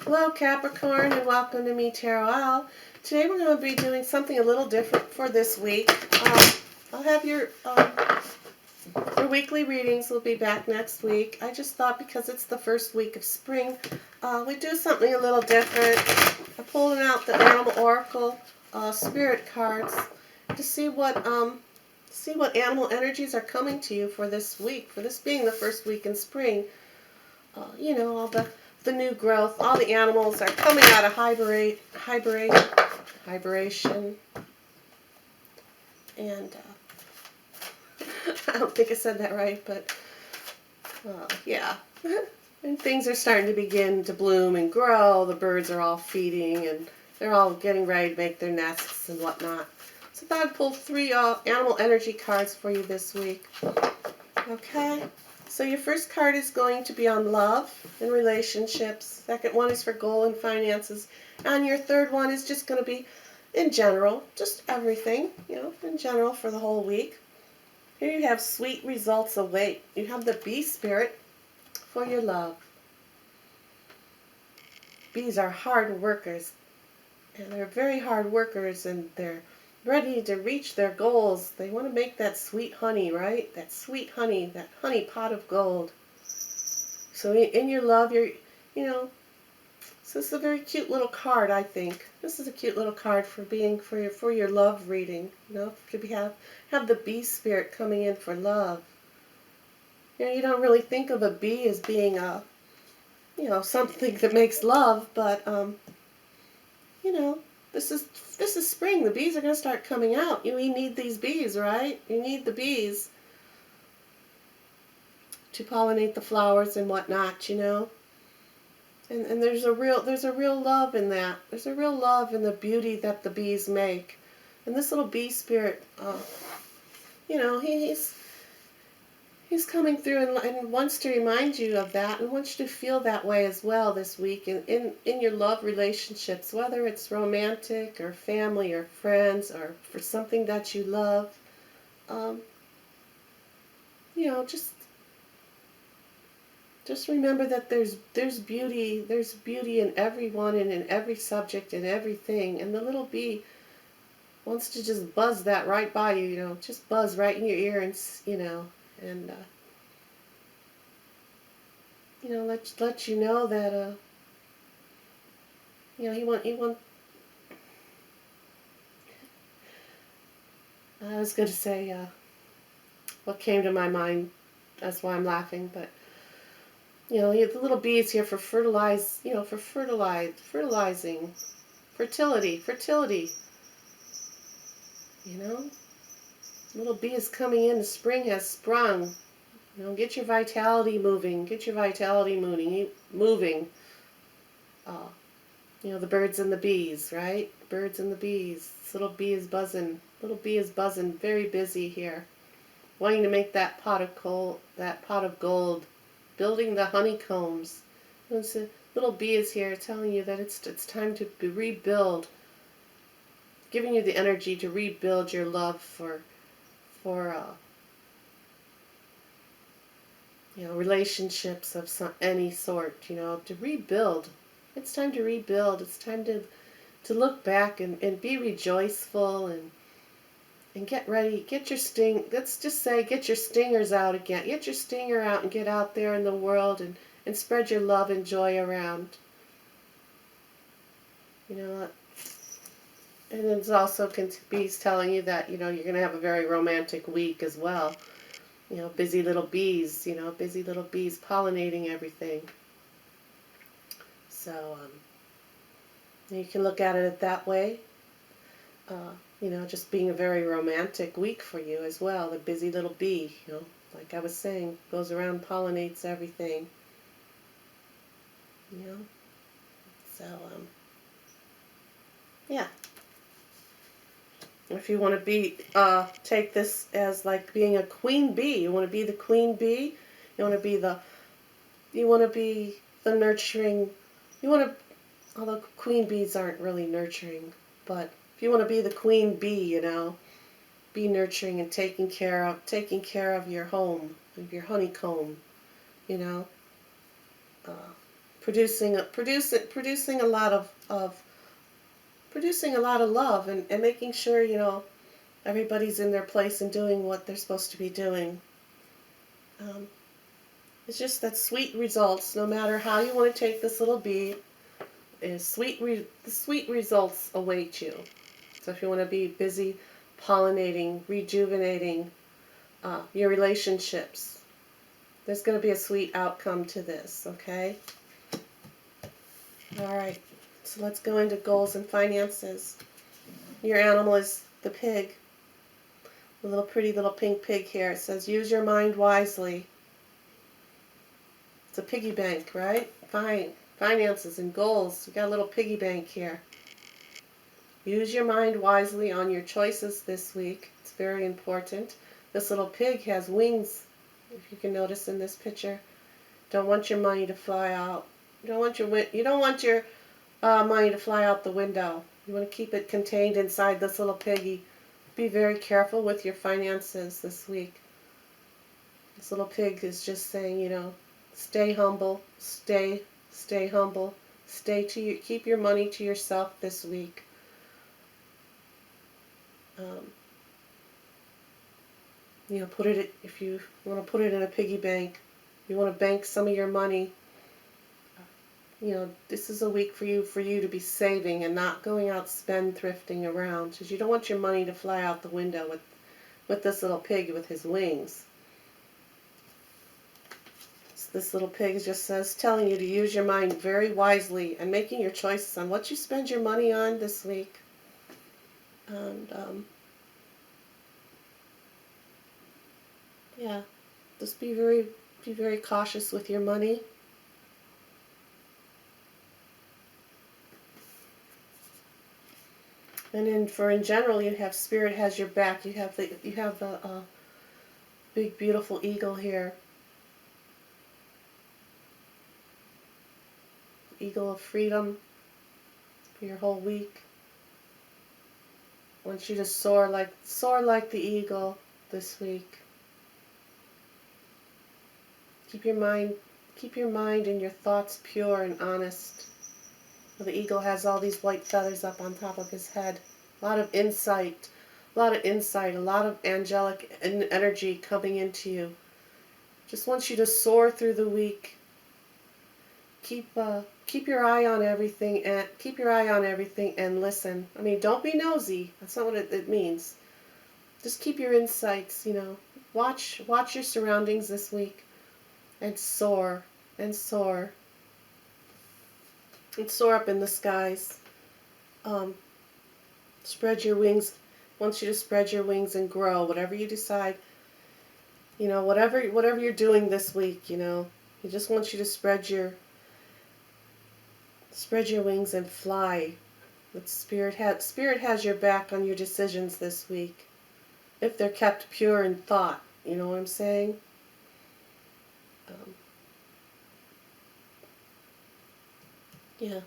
Hello Capricorn and welcome to me Tarot Owl. Today we're going to be doing something a little different for this week. I'll have your weekly readings will be back next week. I just thought because it's the first week of spring, we'd do something a little different. I'm pulling out the Animal Oracle Spirit cards to see what animal energies are coming to you for this week, for this being the first week in spring. You know, all the new growth, all the animals are coming out of hibernation, and I don't think I said that right, but yeah. And things are starting to begin to bloom and grow. The birds are all feeding, and they're all getting ready to make their nests and whatnot. So I thought I'd pull 3 animal energy cards for you this week. Okay? So your first card is going to be on love and relationships. Second one is for goal and finances. And your third one is just going to be in general, just everything, you know, in general for the whole week. Here you have sweet results await. You have the bee spirit for your love. Bees are hard workers, and they're very hard workers, and they're ready to reach their goals. They want to make that sweet honey, right? That sweet honey, that honey pot of gold. So in your love, you know, so this is a very cute little card, I think. This is a cute little card for being for your love reading. You know, to have the bee spirit coming in for love. You know, you don't really think of a bee as being you know, something that makes love, but you know, this is spring. The bees are going to start coming out. We need these bees, right? You need the bees to pollinate the flowers and whatnot, you know. And there's a real love in that. There's a real love in the beauty that the bees make. And this little bee spirit, you know, he's coming through and wants to remind you of that, and wants you to feel that way as well this week in your love relationships, whether it's romantic or family or friends or for something that you love. You know, just remember that there's beauty in everyone and in every subject and everything, and the little bee wants to just buzz that right by you, you know, just buzz right in your ear, and you know, and you know, let you know that you know, he want. I was going to say what came to my mind. That's why I'm laughing, but you know, the little bee is here for fertilizing, fertility. You know, little bee is coming in. The spring has sprung. You know, get your vitality moving. Get your vitality moving. You know, the birds and the bees, right? Birds and the bees. This little bee is buzzing. Little bee is buzzing. Very busy here, wanting to make that pot of gold, building the honeycombs. And so little bee is here telling you that it's time to rebuild, giving you the energy to rebuild your love for you know, relationships of any sort, you know, to rebuild. It's time to rebuild. It's time to look back and be rejoiceful and get ready. Get your let's just say, get your stingers out again. Get your stinger out and get out there in the world and spread your love and joy around. You know, and it's also bees telling you that, you know, you're going to have a very romantic week as well. You know, busy little bees, you know, busy little bees pollinating everything. So you can look at it that way. You know, just being a very romantic week for you as well. The busy little bee, you know, like I was saying, goes around, pollinates everything. You know, so yeah. If you want to take this as like being a queen bee, you want to be the queen bee. You want to be the nurturing. Although queen bees aren't really nurturing, but if you want to be the queen bee, you know, be nurturing and taking care of your home, of your honeycomb, you know, producing a lot of producing a lot of love, and making sure, everybody's in their place and doing what they're supposed to be doing. Um, it's just that sweet results, no matter how you want to take this little bee, the sweet results await you. So if you want to be busy pollinating, rejuvenating your relationships, there's going to be a sweet outcome to this, okay? All right, so let's go into goals and finances. Your animal is the pig. The little pretty little pink pig here. It says, use your mind wisely. It's a piggy bank, right? Finances and goals. We got a little piggy bank here. Use your mind wisely on your choices this week. It's very important. This little pig has wings, if you can notice in this picture. Don't want your money to fly out. You don't want your money to fly out the window. You want to keep it contained inside this little piggy. Be very careful with your finances this week. This little pig is just saying, stay humble, stay humble, keep your money to yourself this week. Put it, if you want to put it in a piggy bank, you want to bank some of your money. This is a week for you to be saving and not going out spendthrifting around, because you don't want your money to fly out the window with this little pig with his wings. So this little pig just telling you to use your mind very wisely and making your choices on what you spend your money on this week. And just be very cautious with your money. And in general, you have Spirit has your back. You have the big beautiful eagle here. Eagle of freedom for your whole week. I want you to soar like the eagle this week. Keep your mind and your thoughts pure and honest. The eagle has all these white feathers up on top of his head. A lot of insight, a lot of angelic energy coming into you. Just wants you to soar through the week. Keep your eye on everything and listen. I mean, don't be nosy. That's not what it means. Just keep your insights. Watch your surroundings this week, and soar and soar. And soar up in the skies. Spread your wings. Wants you to spread your wings and grow. Whatever you decide, whatever you're doing this week, he just wants you to spread your wings and fly. But Spirit has your back on your decisions this week, if they're kept pure in thought. You know what I'm saying? Yeah.